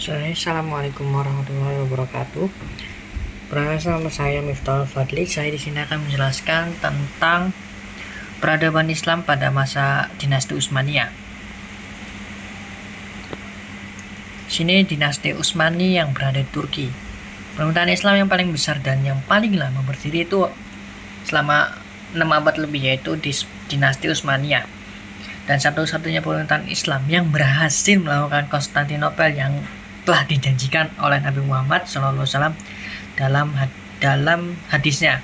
Assalamualaikum warahmatullahi wabarakatuh. Perkenalkan, nama saya Miftahul Fadli. Saya di sini akan menjelaskan tentang peradaban Islam pada masa dinasti Utsmaniyah. Sini dinasti Utsmani yang berada di Turki. Pemerintahan Islam yang paling besar dan yang paling lama berdiri itu selama 6 abad lebih, yaitu di dinasti Utsmaniyah. Dan satu-satunya pemerintahan Islam yang berhasil melakukan Konstantinopel yang telah dijanjikan oleh Nabi Muhammad SAW dalam hadisnya.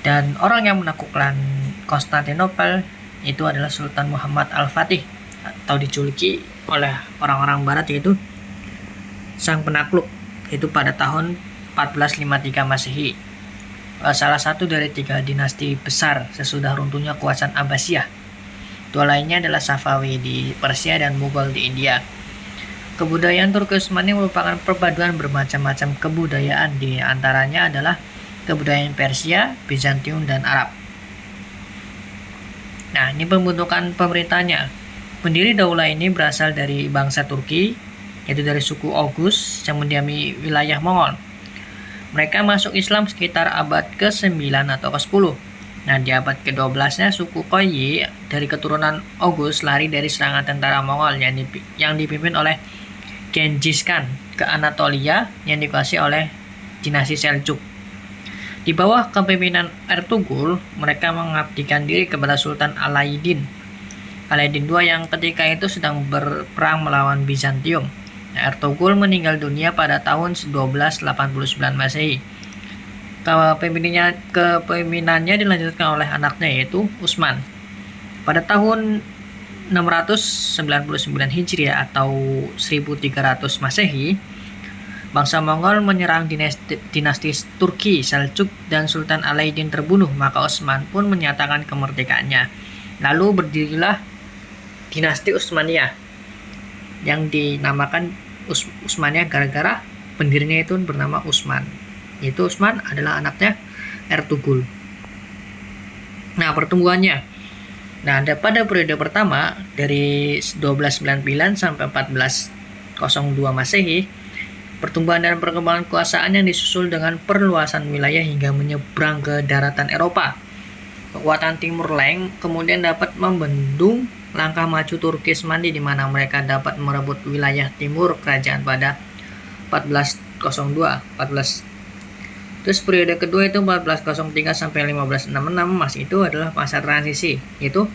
Dan orang yang menaklukkan Konstantinopel itu adalah Sultan Muhammad Al-Fatih, atau dijuluki oleh orang-orang barat yaitu Sang Penakluk, itu pada tahun 1453 Masehi. Salah satu dari 3 dinasti besar sesudah runtuhnya kekuasaan Abbasiyah. Dua lainnya adalah Safawi di Persia dan Mughal di India. Kebudayaan Turki Utsmani merupakan perpaduan bermacam-macam kebudayaan, di antaranya adalah kebudayaan Persia, Bizantium, dan Arab. Nah, ini pembentukan pemerintahnya. Pendiri daulah ini berasal dari bangsa Turki, yaitu dari suku Oghuz yang mendiami wilayah Mongol. Mereka masuk Islam sekitar abad ke-9 atau ke-10. Nah, di abad ke-12-nya suku Koyi dari keturunan Oghuz lari dari serangan tentara Mongol yang dipimpin oleh Genghis Khan ke Anatolia yang dikuasai oleh dinasti Seljuk. Di bawah kepemimpinan Ertugrul, mereka mengabdikan diri kepada Sultan Alauddin II yang ketika itu sedang berperang melawan Bizantium. Nah, Ertugrul meninggal dunia pada tahun 1289 Masehi. Kepemimpinannya dilanjutkan oleh anaknya yaitu Utsman. Pada tahun 699 Hijriah atau 1300 Masehi, bangsa Mongol menyerang dinasti Turki Seljuk dan Sultan Alauddin terbunuh, maka Utsman pun menyatakan kemerdekaannya. Lalu berdirilah dinasti Utsmaniyah yang dinamakan Utsmaniyah gara-gara pendirinya itu bernama Utsman. Yaitu Utsman adalah anaknya Ertugrul. Nah, pertumbuhannya. Nah, pada periode pertama dari 1299 sampai 1402 Masehi, pertumbuhan dan perkembangan kekuasaan yang disusul dengan perluasan wilayah hingga menyeberang ke daratan Eropa. Kekuatan Timur Leng kemudian dapat membendung langkah maju Turki Utsmani, di mana mereka dapat merebut wilayah timur kerajaan pada 1402. Terus periode kedua itu 1403 sampai 1566 masih itu adalah masa transisi, yaitu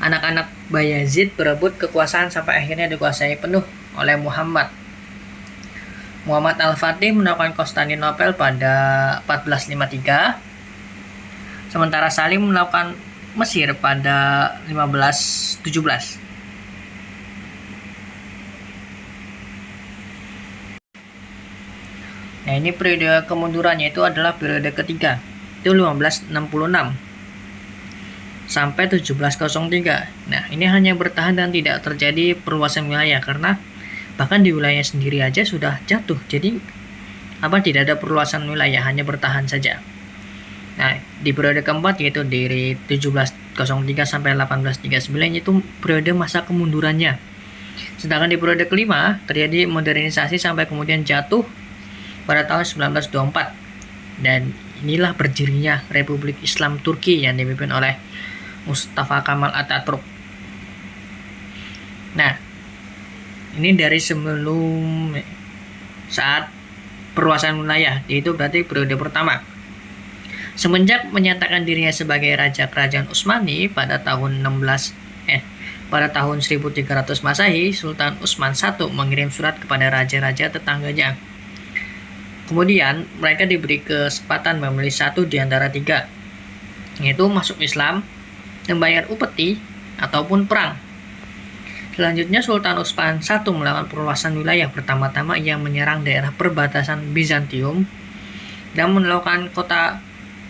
anak-anak Bayazid berebut kekuasaan sampai akhirnya dikuasai penuh oleh Muhammad Al-Fatih menaklukkan Konstantinopel pada 1453. Sementara Salim melakukan Mesir pada 1517. Nah, ini periode kemundurannya itu adalah periode ketiga, itu 1566 sampai 1703. Nah, ini hanya bertahan dan tidak terjadi perluasan wilayah karena bahkan di wilayah sendiri aja sudah jatuh. Jadi tidak ada perluasan wilayah, hanya bertahan saja. Nah, di periode keempat yaitu dari 1703 sampai 1839 itu periode masa kemundurannya. Sedangkan di periode kelima terjadi modernisasi sampai kemudian jatuh pada tahun 1924. Dan inilah berdirinya Republik Islam Turki yang dipimpin oleh Mustafa Kemal Atatürk. Nah, ini dari sebelum saat perluasan wilayah, yaitu berarti periode pertama. Semenjak menyatakan dirinya sebagai Raja Kerajaan Utsmani pada tahun 1300 Masehi, Sultan Utsman I mengirim surat kepada raja-raja tetangganya. Kemudian mereka diberi kesempatan memilih satu di antara 3, yaitu masuk Islam, membayar upeti, ataupun perang. Selanjutnya Sultan Utsman I melakukan perluasan wilayah. Pertama-tama ia menyerang daerah perbatasan Bizantium dan melakukan kota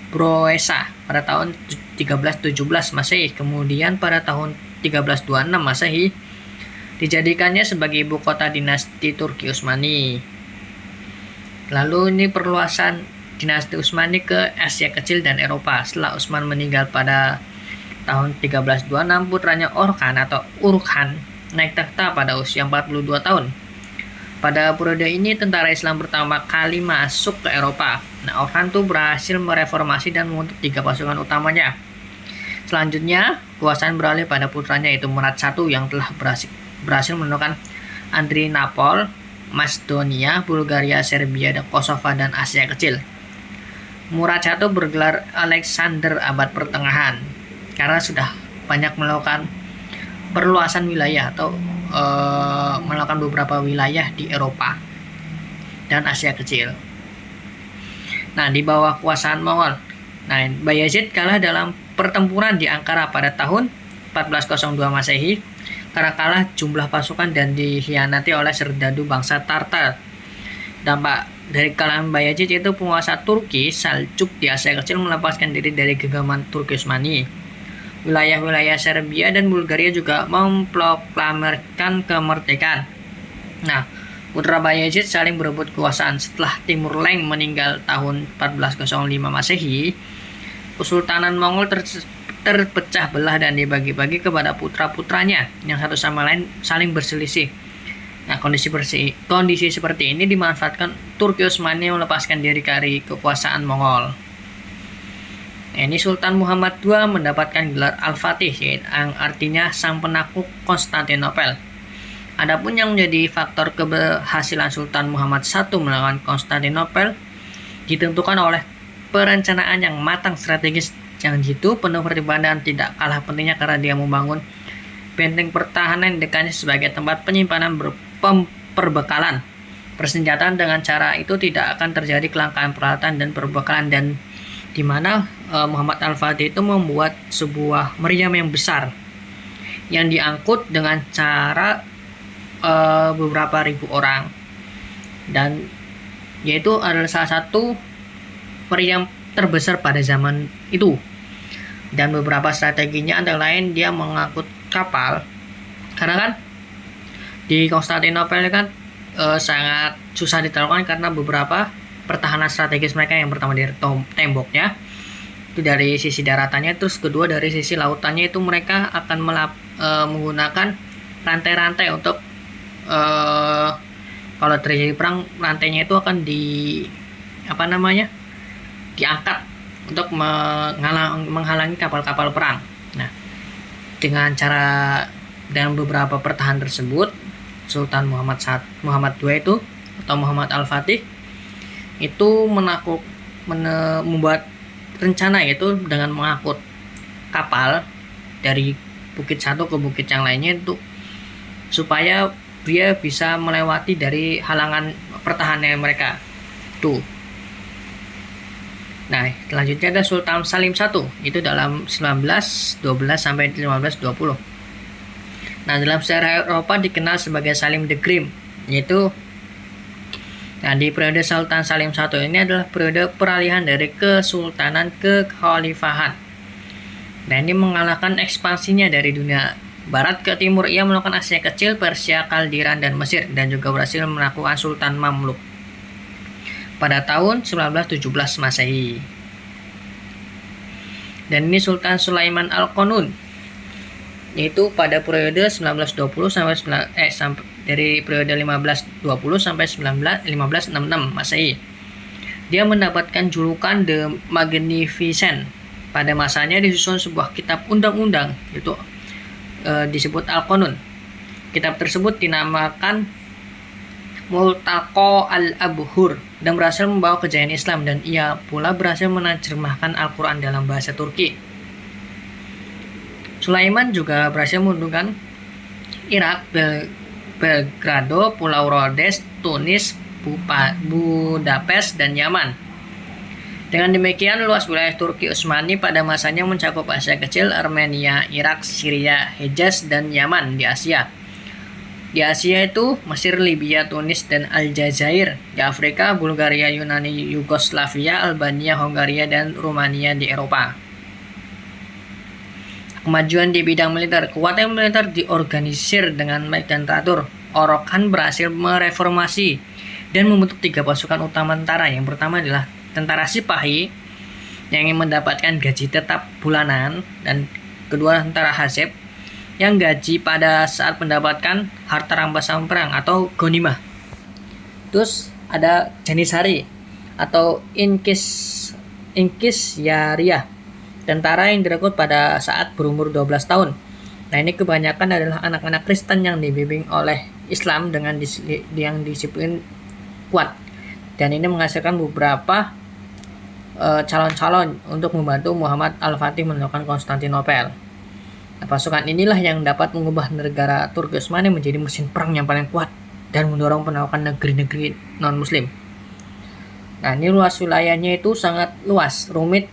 Broesa pada tahun 1317 Masehi. Kemudian pada tahun 1326 Masehi dijadikannya sebagai ibu kota dinasti Turki Utsmani. Lalu ini perluasan dinasti Utsmani ke Asia Kecil dan Eropa. Setelah Utsman meninggal pada tahun 1326, putranya Orhan atau Uruk Khan naik takhta pada usia 42 tahun. Pada periode ini tentara Islam pertama kali masuk ke Eropa. Nah, Orhan tuh berhasil mereformasi dan membentuk 3 pasukan utamanya. Selanjutnya, kekuasaan beralih pada putranya yaitu Murad I yang telah berhasil menemukan Adrianopel, Macedonia, Bulgaria, Serbia, dan Kosova dan Asia Kecil. Murad I bergelar Alexander abad pertengahan karena sudah banyak melakukan perluasan wilayah atau melakukan beberapa wilayah di Eropa dan Asia Kecil. Nah, di bawah kekuasaan Mongol, nah, Bayezid kalah dalam pertempuran di Ankara pada tahun 1402 Masehi karena kalah jumlah pasukan dan dikhianati oleh serdadu bangsa Tartar. Dampak dari kekalahan Bayezid itu penguasa Turki Saljuk di Asia Kecil melepaskan diri dari genggaman Turki Utsmani. Wilayah-wilayah Serbia dan Bulgaria juga memproklamirkan kemerdekaan. Nah, putra Bayezid saling berebut kekuasaan. Setelah Timur Leng meninggal tahun 1405 Masehi, Kesultanan Mongol terpecah belah dan dibagi-bagi kepada putra-putranya yang satu sama lain saling berselisih. Nah, kondisi seperti ini dimanfaatkan Turki Utsmani melepaskan diri dari kekuasaan Mongol. Ini Sultan Muhammad II mendapatkan gelar Al-Fatih yang artinya sang penakluk Konstantinopel. Adapun yang menjadi faktor keberhasilan Sultan Muhammad I melawan Konstantinopel ditentukan oleh perencanaan yang matang strategis yang jitu, penuh pertimbangan, tidak kalah pentingnya karena dia membangun benteng pertahanan dekatnya sebagai tempat penyimpanan perbekalan persenjataan. Dengan cara itu tidak akan terjadi kelangkaan peralatan dan perbekalan, dan di mana Muhammad Al-Fatih itu membuat sebuah meriam yang besar yang diangkut dengan cara beberapa ribu orang, dan yaitu adalah salah satu meriam terbesar pada zaman itu. Dan beberapa strateginya antara lain dia mengangkut kapal, karena kan di Konstantinopel kan sangat susah ditaklukkan karena beberapa pertahanan strategis mereka. Yang pertama dari temboknya itu dari sisi daratannya, terus kedua dari sisi lautannya itu mereka akan menggunakan rantai-rantai untuk kalau terjadi perang, rantainya itu akan diangkat untuk menghalangi kapal-kapal perang. Nah, dengan beberapa pertahanan tersebut, Sultan Muhammad II itu atau Muhammad Al-Fatih itu membuat rencana yaitu dengan mengangkut kapal dari bukit satu ke bukit yang lainnya itu supaya dia bisa melewati dari halangan pertahanan mereka tuh. Nah, selanjutnya ada Sultan Salim I itu dalam 1912 sampai 1520. Nah, dalam sejarah Eropa dikenal sebagai Salim the Grim, yaitu di periode Sultan Salim I ini adalah periode peralihan dari kesultanan ke kekhalifahan. Dan ini mengalahkan ekspansinya dari dunia barat ke timur. Ia melakukan Asia Kecil, Persia, Kaldiran, dan Mesir, dan juga berhasil melakukan Sultan Mamluk pada tahun 1917 Masehi. Dan ini Sultan Sulaiman Al-Qanun, yaitu pada periode 1920 sampai dari periode 1520 sampai 1566 Masehi. Dia mendapatkan julukan The Magnificent. Pada masanya disusun sebuah kitab undang-undang yaitu disebut Al-Qanun. Kitab tersebut dinamakan Multaqa Al-Abhur dan berhasil membawa kejayaan Islam, dan ia pula berhasil menerjemahkan Al-Quran dalam bahasa Turki. Sulaiman juga berhasil menundukkan Irak, Belgrado, Pulau Rhodes, Tunis, Budapest, dan Yaman. Dengan demikian, luas wilayah Turki Utsmani pada masanya mencakup Asia Kecil, Armenia, Irak, Syria, Hejaz, dan Yaman di Asia. Di Asia itu Mesir, Libya, Tunis, dan Aljazair. Di Afrika, Bulgaria, Yunani, Yugoslavia, Albania, Hongaria, dan Rumania di Eropa. Kemajuan di bidang militer. Kekuatan militer diorganisir dengan baik dan teratur. Orhan berhasil mereformasi dan membentuk 3 pasukan utama tentara. Yang pertama adalah tentara Sipahi yang ingin mendapatkan gaji tetap bulanan, dan kedua tentara Hazeb yang gaji pada saat mendapatkan harta rampasan perang atau ghanimah. Terus ada Janisari atau Inkisyaria, tentara yang direkrut pada saat berumur 12 tahun. Nah, ini kebanyakan adalah anak-anak Kristen yang dibimbing oleh Islam dengan yang disiplin kuat. Dan ini menghasilkan beberapa calon-calon untuk membantu Muhammad Al-Fatih menaklukkan Konstantinopel. Nah, pasukan inilah yang dapat mengubah negara Turki Utsmani menjadi mesin perang yang paling kuat dan mendorong penaklukan negeri-negeri non-Muslim. Nah, ini luas wilayahnya itu sangat luas, rumit.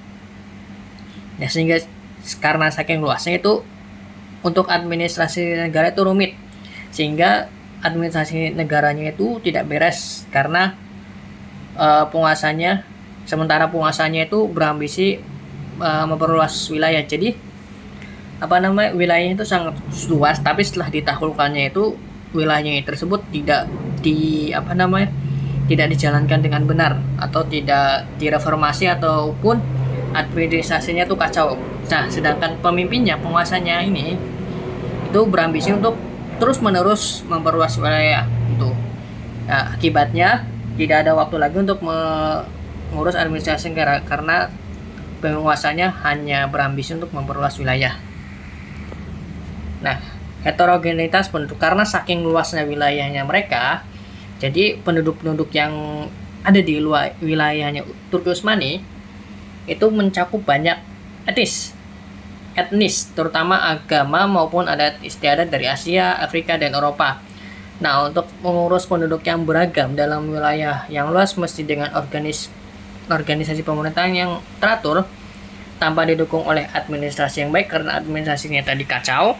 Ya, sehingga karena saking luasnya itu untuk administrasi negara itu rumit, sehingga administrasi negaranya itu tidak beres karena sementara penguasanya itu berambisi memperluas wilayah. Jadi wilayahnya itu sangat luas, tapi setelah ditaklukkannya itu wilayahnya tersebut tidak dijalankan dengan benar atau tidak direformasi ataupun administrasinya itu kacau. Nah, sedangkan penguasanya ini itu berambisi untuk terus-menerus memperluas wilayah itu. Nah, akibatnya tidak ada waktu lagi untuk mengurus administrasi negara karena penguasanya hanya berambisi untuk memperluas wilayah. Nah, heterogenitas penduduk, karena saking luasnya wilayahnya mereka, jadi penduduk-penduduk yang ada di luar wilayahnya Turki Utsmani itu mencakup banyak etnis, terutama agama maupun adat istiadat dari Asia, Afrika, dan Eropa. Nah, untuk mengurus penduduk yang beragam dalam wilayah yang luas mesti dengan organisasi pemerintahan yang teratur tanpa didukung oleh administrasi yang baik, karena administrasinya tadi kacau.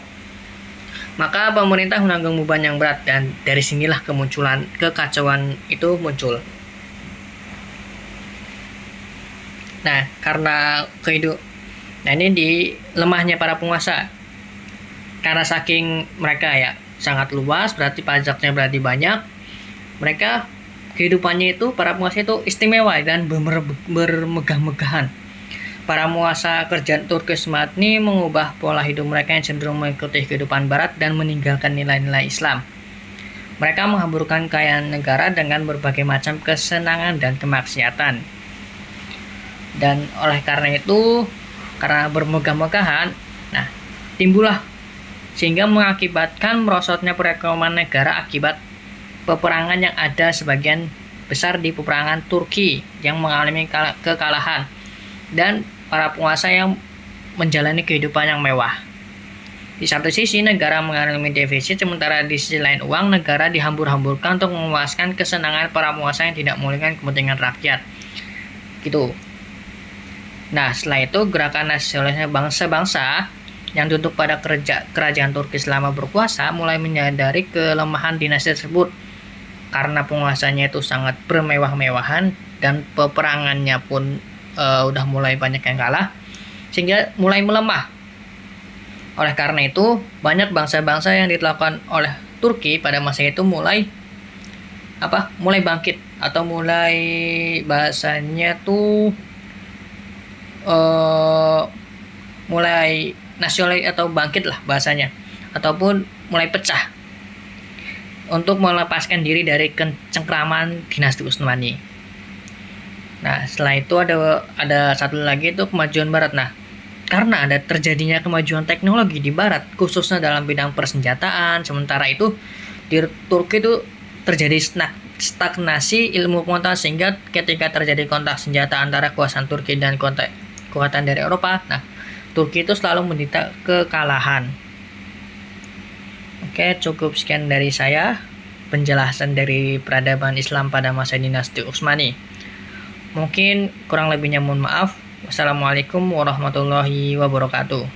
Maka pemerintah menanggung beban yang berat, dan dari sinilah kemunculan kekacauan itu muncul. Nah, ini di lemahnya para penguasa. Karena saking mereka sangat luas, berarti pajaknya berarti banyak. Mereka kehidupannya itu, para penguasa itu istimewa dan bermegah-megahan. Para penguasa kerajaan Turki Utsmani mengubah pola hidup mereka yang cenderung mengikuti kehidupan barat dan meninggalkan nilai-nilai Islam. Mereka menghamburkan kekayaan negara dengan berbagai macam kesenangan dan kemaksiatan. Dan oleh karena itu, karena bermegah-megahan, timbullah sehingga mengakibatkan merosotnya perekonomian negara akibat peperangan yang ada sebagian besar di peperangan Turki yang mengalami kekalahan, dan para penguasa yang menjalani kehidupan yang mewah. Di satu sisi negara mengalami defisit, sementara di sisi lain uang negara dihambur-hamburkan untuk memuaskan kesenangan para penguasa yang tidak memulihkan kepentingan rakyat. Gitu. Nah, setelah itu gerakan nasionalisme bangsa-bangsa yang tunduk pada kerajaan Turki selama berkuasa mulai menyadari kelemahan dinasti tersebut, karena penguasanya itu sangat bermewah-mewahan dan peperangannya pun udah mulai banyak yang kalah, sehingga mulai melemah. Oleh karena itu, banyak bangsa-bangsa yang dilakukan oleh Turki pada masa itu mulai bangkit, atau mulai bahasanya tuh mulai nasionalis atau bangkit lah bahasanya, ataupun mulai pecah untuk melepaskan diri dari cengkraman dinasti Utsmani. Nah, setelah itu ada satu lagi itu kemajuan Barat. Nah, karena ada terjadinya kemajuan teknologi di Barat, khususnya dalam bidang persenjataan, sementara itu di Turki itu terjadi stagnasi ilmu pengetahuan, sehingga ketika terjadi kontak senjata antara kekuasaan Turki dan kekuatan dari Eropa, Turki itu selalu menderita kekalahan. Oke, cukup sekian dari saya penjelasan dari peradaban Islam pada masa dinasti Utsmani. Mungkin kurang lebihnya mohon maaf. Wassalamualaikum warahmatullahi wabarakatuh.